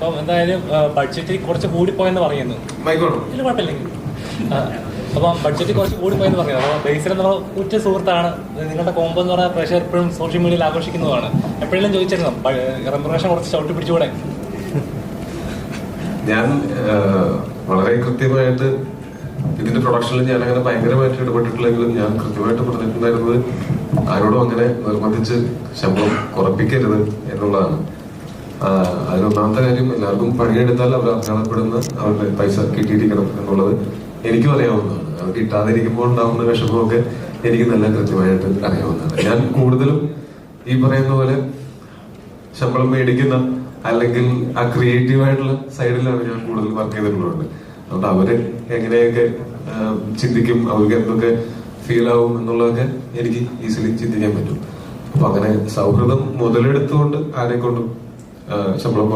അപ്പം എന്തായാലും ബഡ്ജറ്റ് കുറച്ച് കൂടിപ്പോയെന്ന് പറയുന്നു. ഇല്ല കുഴപ്പമില്ലെങ്കിൽ അപ്പം ബഡ്ജറ്റ് കുറച്ച് കൂടിപ്പോയെന്ന് പറയുന്നത്. അപ്പോൾ ബേസിൽ നമ്മൾ ഉറ്റ സുഹൃത്താണ്. നിങ്ങളുടെ കോമ്പോ എന്ന് പറഞ്ഞാൽ പ്രഷർ എപ്പോഴും സോഷ്യൽ മീഡിയയിൽ ആഘോഷിക്കുന്നതാണ്. എപ്പോഴെങ്കിലും ചോദിച്ചിരുന്നു റെമുനറേഷൻ കുറച്ച് ചവിട്ടി പിടിച്ചുകൂടെ? ഞാൻ വളരെ കൃത്യമായിട്ട് ഇതിന്റെ പ്രൊഡക്ഷനിൽ ഞാൻ അങ്ങനെ ഭയങ്കരമായിട്ട് ഇടപെട്ടിട്ടില്ലെങ്കിലും ഞാൻ കൃത്യമായിട്ട് പറഞ്ഞിട്ടുണ്ടായിരുന്നത് ആരോടും അങ്ങനെ നിർബന്ധിച്ച് ശമ്പളം കുറപ്പിക്കരുത് എന്നുള്ളതാണ്. അതിനൊന്നാമത്തെ കാര്യം, എല്ലാവർക്കും പണിയെടുത്താൽ അവർ അർഹതപ്പെടുന്ന അവരുടെ പൈസ കിട്ടിയിരിക്കണം എന്നുള്ളത് എനിക്കും അറിയാവുന്നതാണ്. അത് കിട്ടാതിരിക്കുമ്പോൾ ഉണ്ടാവുന്ന വിഷമമൊക്കെ എനിക്ക് നല്ല കൃത്യമായിട്ട് അറിയാവുന്നതാണ്. ഞാൻ കൂടുതലും ഈ പറയുന്ന പോലെ ശമ്പളം മേടിക്കുന്ന അല്ലെങ്കിൽ ആ ക്രിയേറ്റീവ് ആയിട്ടുള്ള സൈഡിലാണ് ഞാൻ കൂടുതൽ വർക്ക് ചെയ്തിട്ടുള്ളത്. അതുകൊണ്ട് അവര് എങ്ങനെയൊക്കെ ചിന്തിക്കും, അവർക്ക് എന്തൊക്കെ ഫീൽ ആവും എന്നുള്ളതൊക്കെ എനിക്ക് ഈസിലി ചിന്തിക്കാൻ പറ്റും. അപ്പൊ അങ്ങനെ സൗഹൃദം മുതലെടുത്തുകൊണ്ട് ആരെക്കൊണ്ടും ശമ്പളം